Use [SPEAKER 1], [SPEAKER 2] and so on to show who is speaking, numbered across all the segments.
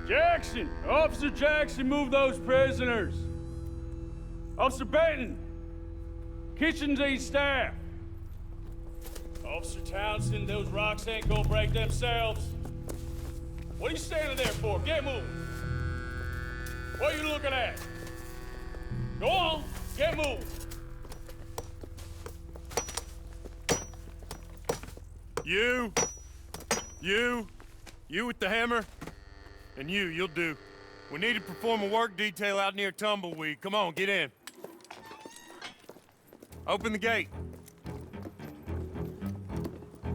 [SPEAKER 1] Jackson! Officer Jackson, move those prisoners! Officer Benton! Kitchens aid staff! Officer Townsend, those rocks ain't gonna break themselves. What are you standing there for? Get moving! What are you looking at? Go on, get moving!
[SPEAKER 2] You with the hammer, and you'll do. We need to perform a work detail out near Tumbleweed. Come on, get in. Open the gate.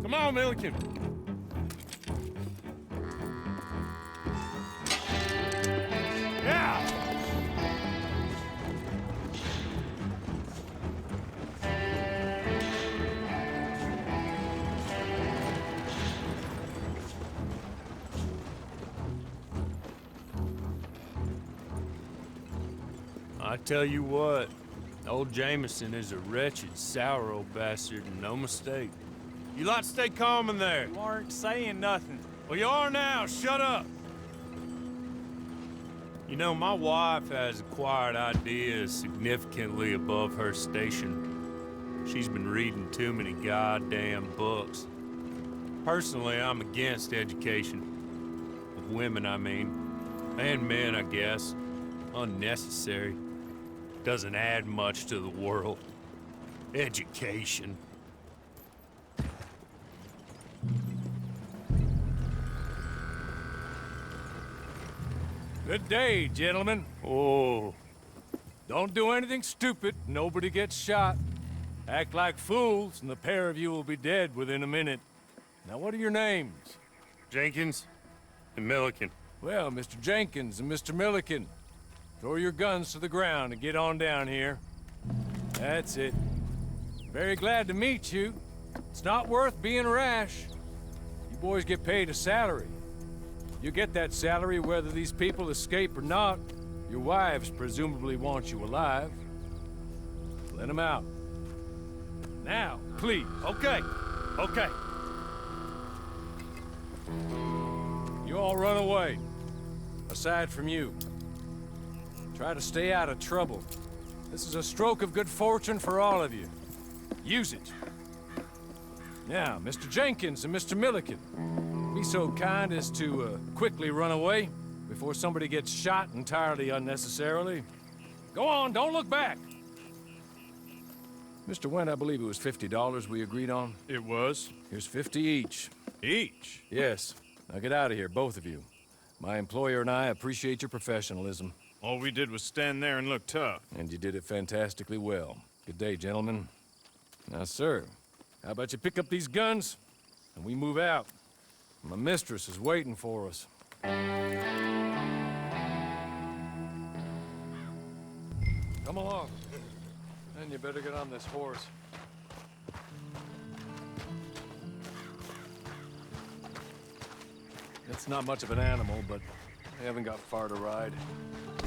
[SPEAKER 2] Come on, Milliken. Yeah! I tell you what, old Jameson is a wretched, sour old bastard, and no mistake. You lot stay calm in there.
[SPEAKER 3] You aren't saying nothing.
[SPEAKER 2] Well, you are now. Shut up. You know, my wife has acquired ideas significantly above her station. She's been reading too many goddamn books. Personally, I'm against education. Of women, I mean. And men, I guess. Unnecessary. Doesn't add much to the world. Education.
[SPEAKER 3] Good day, gentlemen.
[SPEAKER 2] Oh.
[SPEAKER 3] Don't do anything stupid. Nobody gets shot. Act like fools, and the pair of you will be dead within a minute. Now, what are your names?
[SPEAKER 2] Jenkins and Milliken.
[SPEAKER 3] Well, Mr. Jenkins and Mr. Milliken, throw your guns to the ground and get on down here. That's it. Very glad to meet you. It's not worth being rash. You boys get paid a salary. You get that salary whether these people escape or not. Your wives presumably want you alive. Let them out. Now, please.
[SPEAKER 2] Okay.
[SPEAKER 3] You all run away. Aside from you. Try to stay out of trouble. This is a stroke of good fortune for all of you. Use it. Now, Mr. Jenkins and Mr. Milliken, be so kind as to quickly run away before somebody gets shot entirely unnecessarily. Go on, don't look back. Mr. Wendt, I believe it was $50 we agreed on.
[SPEAKER 4] It was.
[SPEAKER 3] Here's 50 each.
[SPEAKER 4] Each?
[SPEAKER 3] Yes. Now get out of here, both of you. My employer and I appreciate your professionalism.
[SPEAKER 4] All we did was stand there and look tough.
[SPEAKER 3] And you did it fantastically well. Good day, gentlemen. Now, sir, how about you pick up these guns and we move out? My mistress is waiting for us. Come along. And you better get on this horse. It's not much of an animal, but they haven't got far to ride.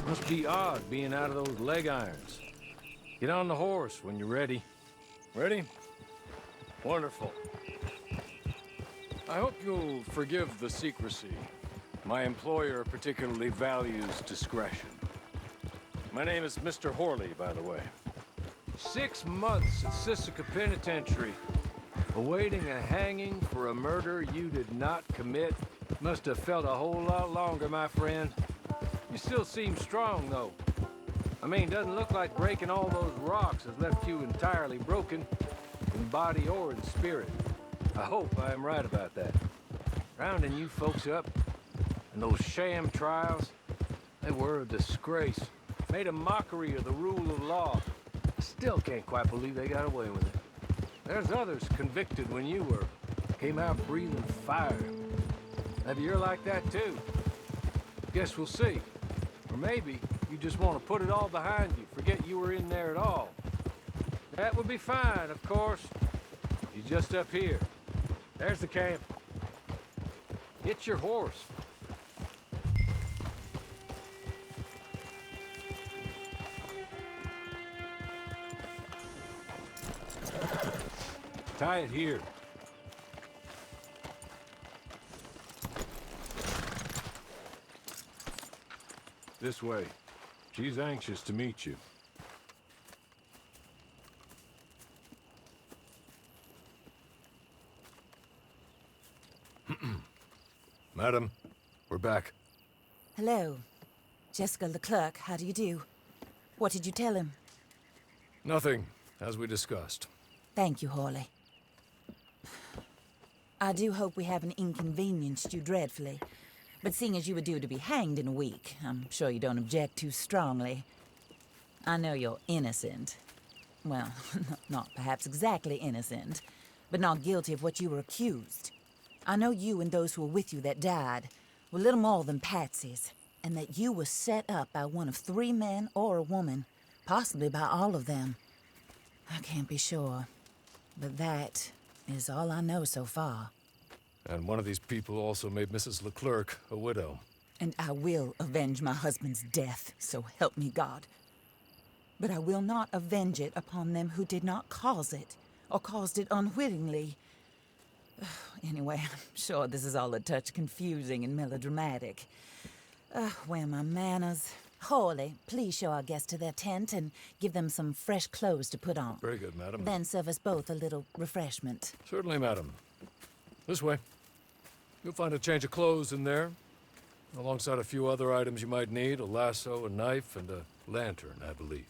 [SPEAKER 3] Must be odd being out of those leg irons. Get on the horse when you're ready. Ready? Wonderful. I hope you'll forgive the secrecy. My employer particularly values discretion. My name is Mr. Horley, by the way. 6 months at Sisika Penitentiary, awaiting a hanging for a murder you did not commit. Must have felt a whole lot longer, my friend. You still seem strong, though. I mean, doesn't look like breaking all those rocks has left you entirely broken, in body or in spirit. I hope I am right about that. Rounding you folks up, and those sham trials, they were a disgrace. Made a mockery of the rule of law. I still can't quite believe they got away with it. There's others convicted when you were. Came out breathing fire. Maybe you're like that too. Guess we'll see. Or maybe you just want to put it all behind you, forget you were in there at all. That would be fine, of course. You're just up here. There's the camp. Get your horse. Tie it here. This way. She's anxious to meet you. Madam, we're back.
[SPEAKER 5] Hello. Jessica Leclerc, how do you do? What did you tell him?
[SPEAKER 3] Nothing, as we discussed.
[SPEAKER 5] Thank you, Hawley. I do hope we haven't inconvenienced you dreadfully. But seeing as you were due to be hanged in a week, I'm sure you don't object too strongly. I know you're innocent. Well, not perhaps exactly innocent, but not guilty of what you were accused. I know you and those who were with you that died were little more than patsies, and that you were set up by one of 3 men or a woman, possibly by all of them. I can't be sure, but that is all I know so far.
[SPEAKER 3] And one of these people also made Mrs. Leclerc a widow.
[SPEAKER 5] And I will avenge my husband's death, so help me God. But I will not avenge it upon them who did not cause it, or caused it unwittingly. Anyway, I'm sure this is all a touch confusing and melodramatic. Where are my manners? Hawley, please show our guests to their tent and give them some fresh clothes to put on.
[SPEAKER 3] Very good, madam.
[SPEAKER 5] Then serve us both a little refreshment.
[SPEAKER 3] Certainly, madam. This way. You'll find a change of clothes in there, alongside a few other items you might need, a lasso, a knife, and a lantern, I believe.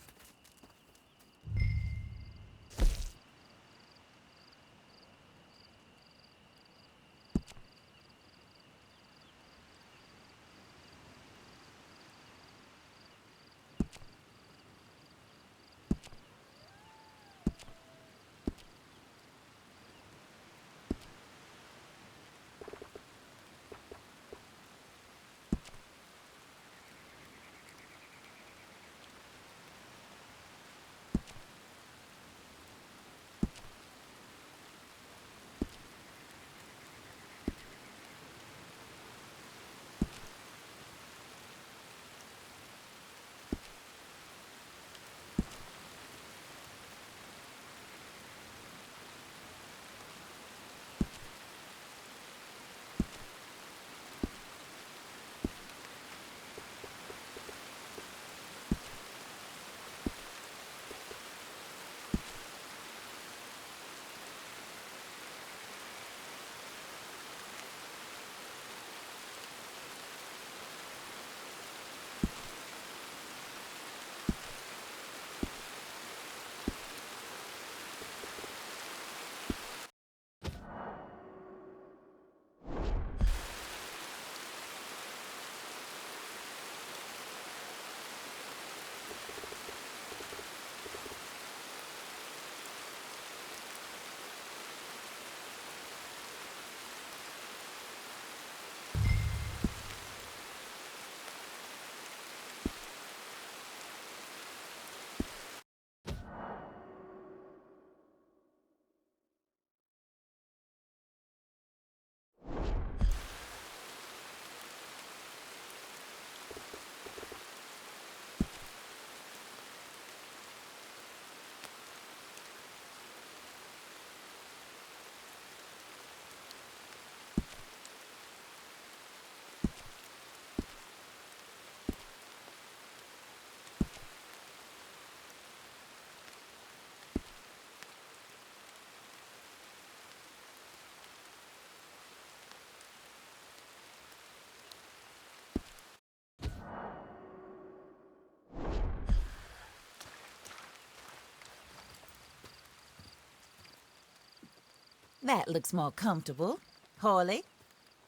[SPEAKER 5] That looks more comfortable. Hawley,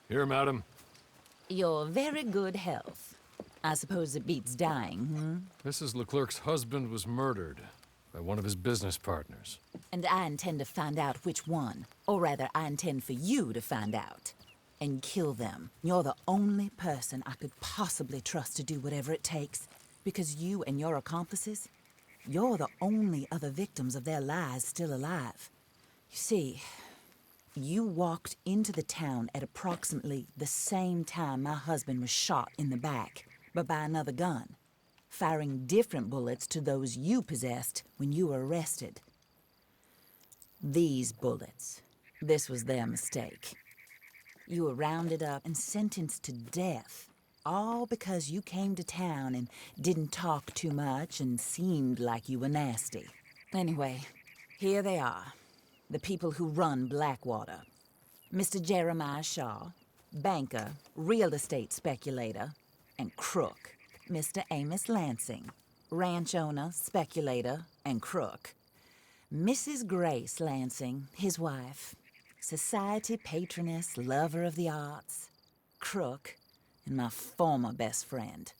[SPEAKER 3] Here, madam.
[SPEAKER 5] your very good health. I suppose it beats dying,
[SPEAKER 3] Mrs. Leclerc's husband was murdered by one of his business partners.
[SPEAKER 5] And I intend to find out which one. Or rather, I intend for you to find out. And kill them. You're the only person I could possibly trust to do whatever it takes. Because you and your accomplices, you're the only other victims of their lies still alive. You see, you walked into the town at approximately the same time my husband was shot in the back, but by another gun, firing different bullets to those you possessed when you were arrested. These bullets, this was their mistake. You were rounded up and sentenced to death, All because you came to town and didn't talk too much and seemed like you were nasty. Anyway, here they are. The people who run Blackwater. Mr. Jeremiah Shaw, banker, real estate speculator, and crook. Mr. Amos Lansing, ranch owner, speculator, and crook. Mrs. Grace Lansing, his wife, society patroness, lover of the arts, crook, and my former best friend.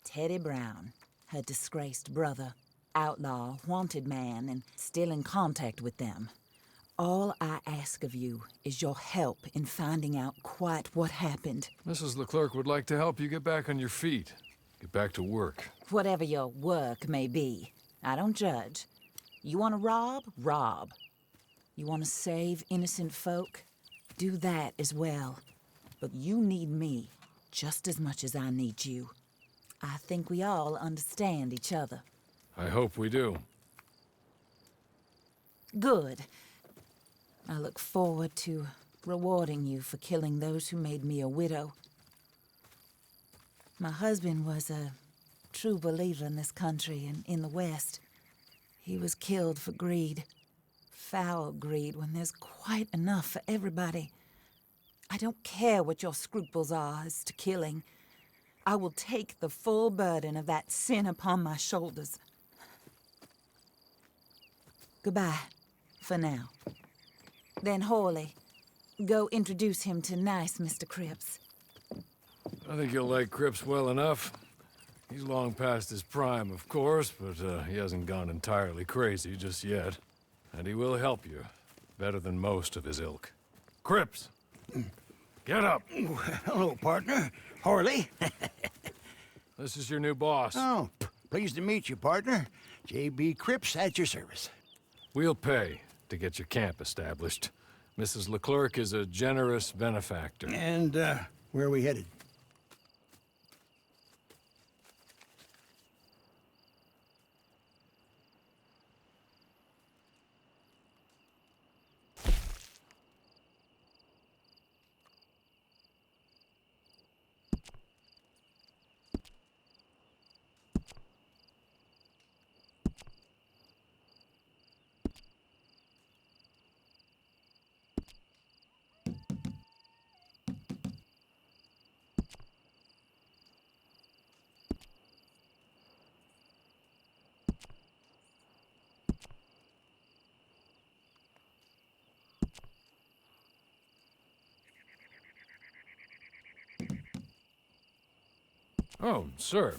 [SPEAKER 5] Teddy Brown, her disgraced brother, outlaw, wanted man, and still in contact with them. All I ask of you is your help in finding out quite what happened.
[SPEAKER 3] Mrs. Leclerc would like to help you get back on your feet. Get back to work.
[SPEAKER 5] Whatever your work may be, I don't judge. You want to rob? Rob. You want to save innocent folk? Do that as well. But you need me just as much as I need you. I think we all understand each other.
[SPEAKER 3] I hope we do.
[SPEAKER 5] Good. I look forward to rewarding you for killing those who made me a widow. My husband was a true believer in this country and in the West. He was killed for greed. Foul greed when there's quite enough for everybody. I don't care what your scruples are as to killing. I will take the full burden of that sin upon my shoulders. Goodbye, for now. Then Hawley, go introduce him to nice Mr. Cripps.
[SPEAKER 3] I think you'll like Cripps well enough. He's long past his prime, of course, but he hasn't gone entirely crazy just yet. And he will help you, better than most of his ilk. Cripps! Get up!
[SPEAKER 6] Hello, partner. Horley.
[SPEAKER 3] This is your new boss.
[SPEAKER 6] Oh, pleased to meet you, partner. J.B. Cripps at your service.
[SPEAKER 3] We'll pay to get your camp established. Mrs. Leclerc is a generous benefactor.
[SPEAKER 6] And, where are we headed?
[SPEAKER 3] Oh, sir.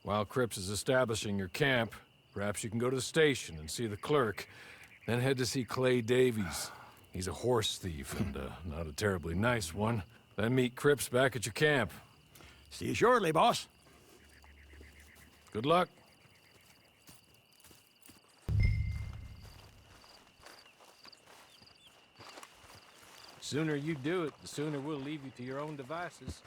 [SPEAKER 3] While Cripps is establishing your camp, perhaps you can go to the station and see the clerk, then head to see Clay Davies. He's a horse thief, and not a terribly nice one. Then meet Cripps back at your camp.
[SPEAKER 6] See you shortly, boss.
[SPEAKER 3] Good luck.
[SPEAKER 7] Sooner you do it, the sooner we'll leave you to your own devices.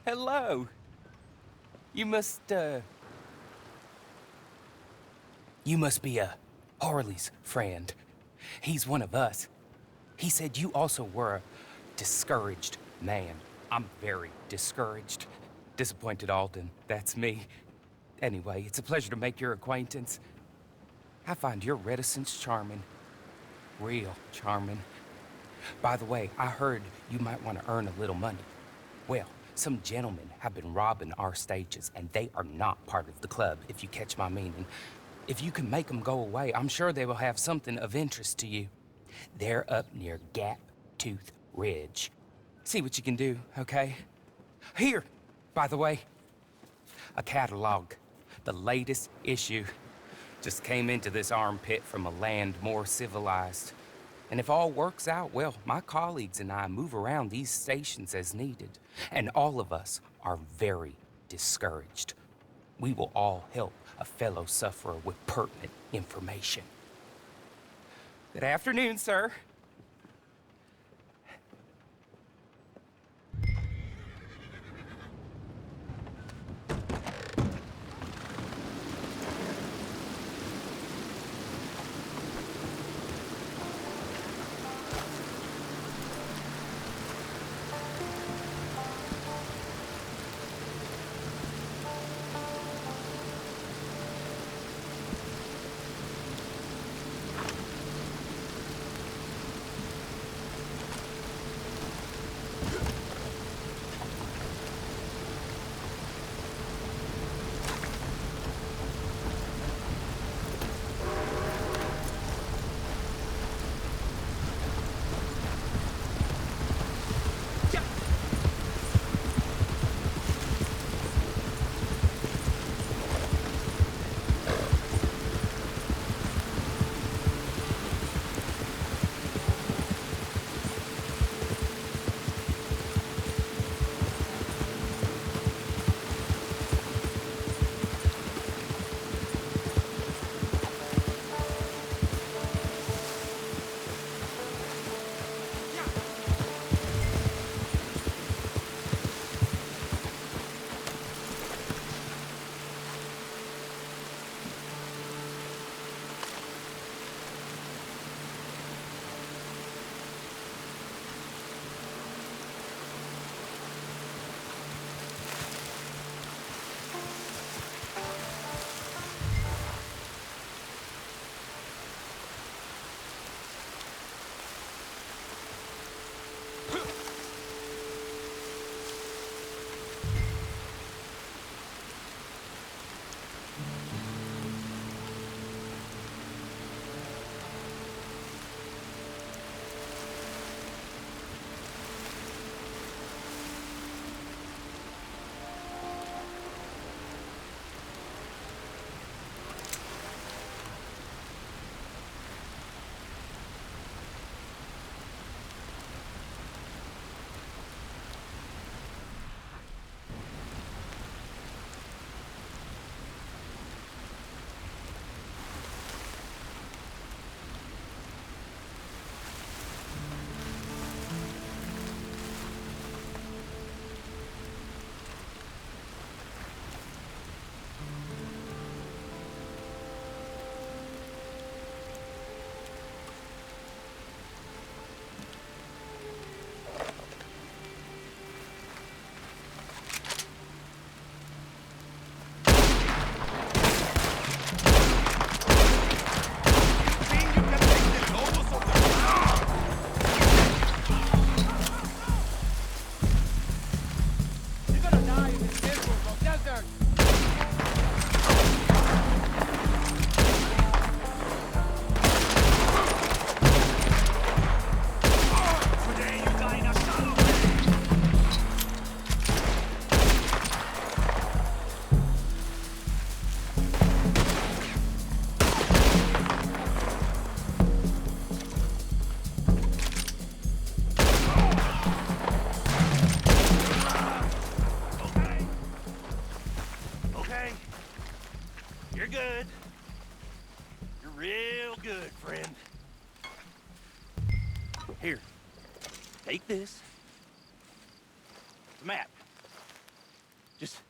[SPEAKER 8] Hello. You must be Harley's friend. He's one of us. He said you also were a discouraged man. I'm very discouraged. Disappointed Alden, that's me. Anyway, it's a pleasure to make your acquaintance. I find your reticence charming. Real charming. By the way, I heard you might want to earn a little money. Well, some gentlemen have been robbing our stages, and they are not part of the club, if you catch my meaning. If you can make them go away, I'm sure they will have something of interest to you. They're up near Gap Tooth Ridge. See what you can do, okay? Here, by the way, a catalog. The latest issue. Just came into this armpit from a land more civilized. And if all works out, well, my colleagues and I move around these stations as needed. And all of us are very discouraged. We will all help a fellow sufferer with pertinent information. Good afternoon, sir.
[SPEAKER 9] Here, take this. The map.
[SPEAKER 3] Just...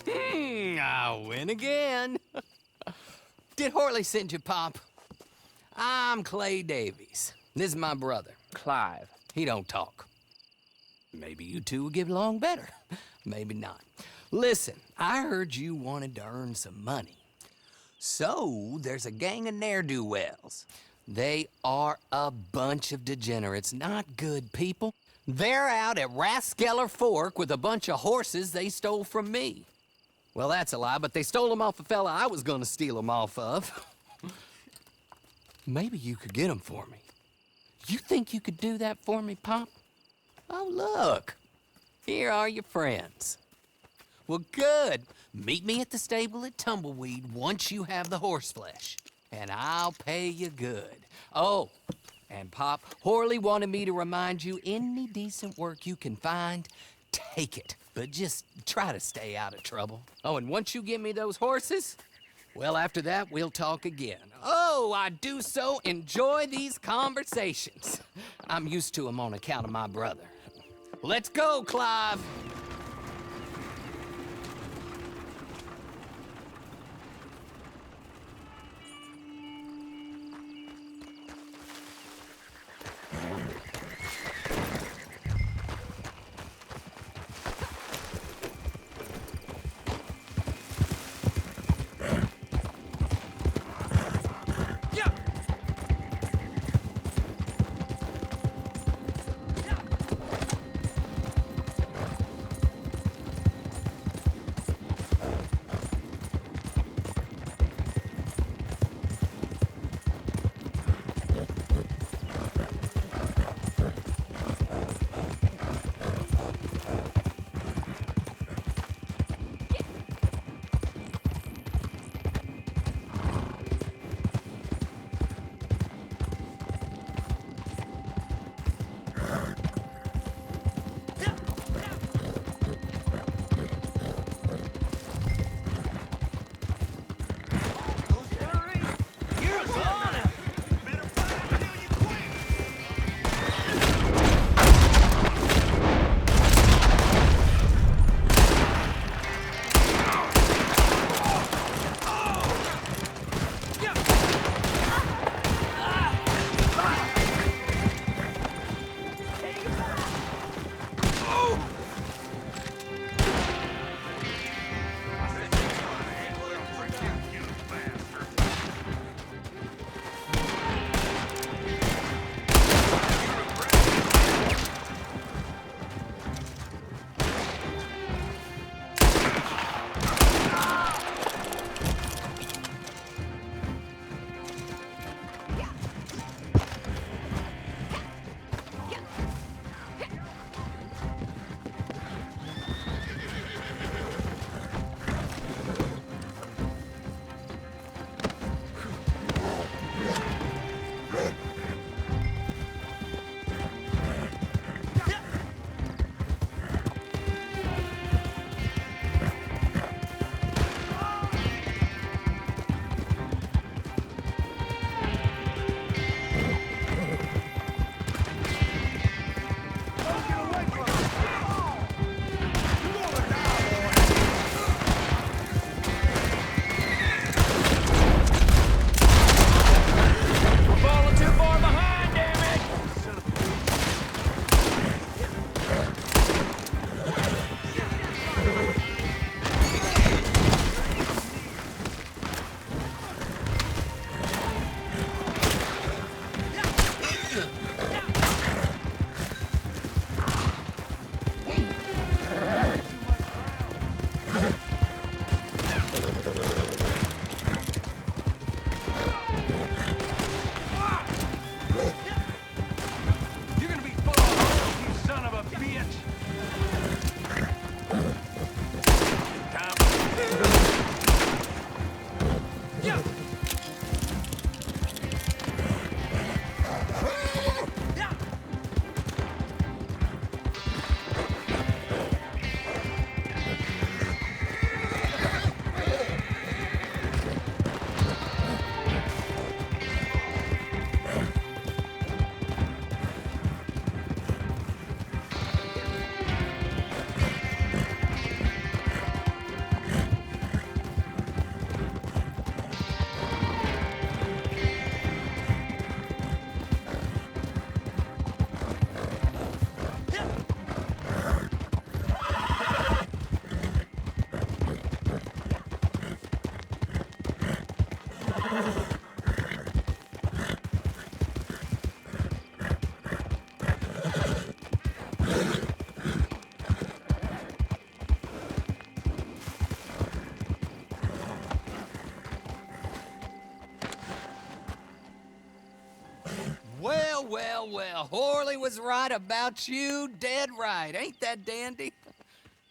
[SPEAKER 9] I win again. Did Horley send you, Pop? I'm Clay Davies. This is my brother, Clive. He don't talk. Maybe you two will get along better. Maybe not. Listen, I heard you wanted to earn some money. So, there's a gang of ne'er-do-wells. They are a bunch of degenerates, not good people. They're out at Raskeller Fork with a bunch of horses they stole from me. Well, that's a lie, but they stole them off a fella I was gonna steal them off of. Maybe you could get them for me. You think you could do that for me, Pop? Oh, look. Here are your friends. Well, good. Meet me at the stable at Tumbleweed once you have the horse flesh, and I'll pay you good. Oh, and Pop, Horley wanted me to remind you, any decent work you can find, take it. But just try to stay out of trouble. Oh, and once you give me those horses, well, after that, we'll talk again. Oh, I do so enjoy these conversations. I'm used to them on account of my brother. Let's go, Clive. Well, well, well, Horley was right about you, dead right. Ain't that dandy?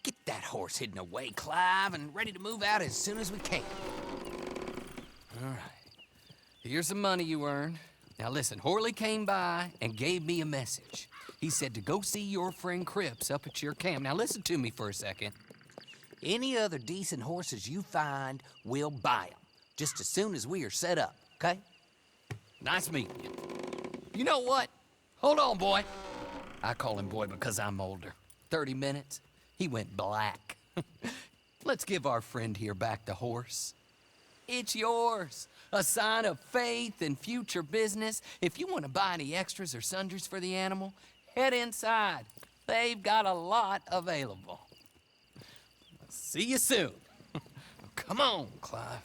[SPEAKER 9] Get that horse hidden away, Clive, and ready to move out as soon as we can. All right. Here's the money you earned. Now listen, Horley came by and gave me a message. He said to go see your friend Cripps up at your camp. Now listen to me for a second. Any other decent horses you find, we'll buy them. Just as soon as we are set up, okay? Nice meeting you. You know what? Hold on, boy. I call him boy because I'm older. 30 minutes, he went black. Let's give our friend here back the horse. It's yours. A sign of faith and future business. If you want to buy any extras or sundries for the animal, head inside. They've got a lot available. See you soon. Come on, Clive.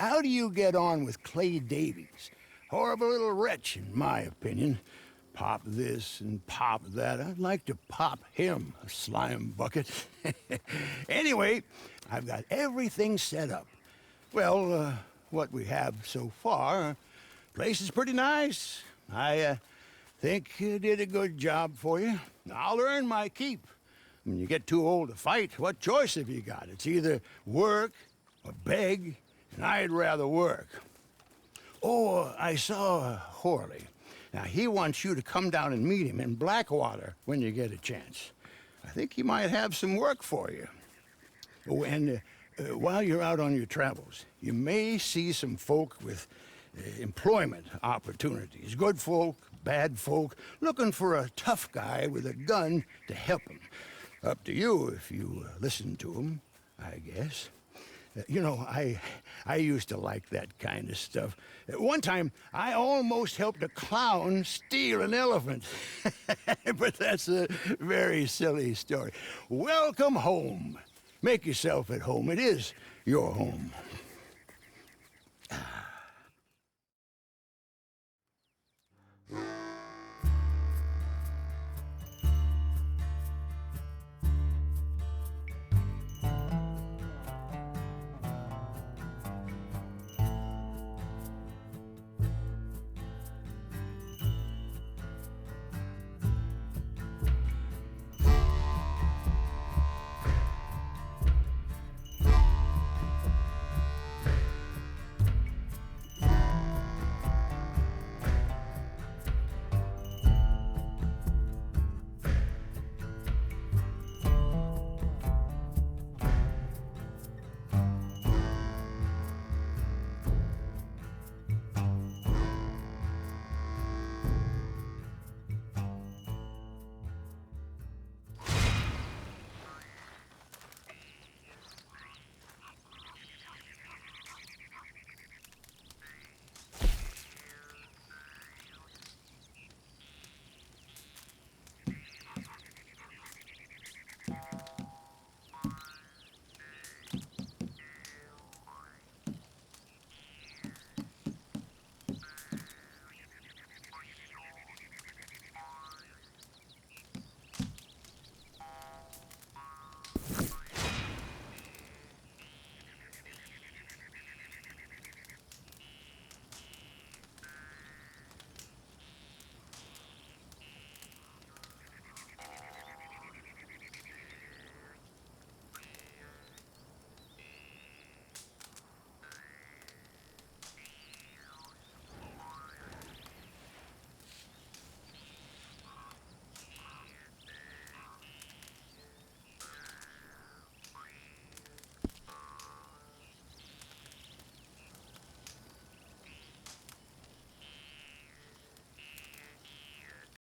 [SPEAKER 6] how do you get on with Clay Davies? Horrible little wretch, in my opinion. Pop this and pop that. I'd like to pop him, a slime bucket. Anyway, I've got everything set up. Well, what we have so far, place is pretty nice. I think you did a good job for you. I'll earn my keep. When you get too old to fight, what choice have you got? It's either work or beg, and I'd rather work. Oh, I saw Horley. Now, he wants you to come down and meet him in Blackwater when you get a chance. I think he might have some work for you. Oh, and while you're out on your travels, you may see some folk with employment opportunities. Good folk, bad folk, looking for a tough guy with a gun to help them. Up to you if you listen to them, I guess. You know, I used to like that kind of stuff. One time, I almost helped a clown steal an elephant. But that's a very silly story. Welcome home. Make yourself at home. It is your home.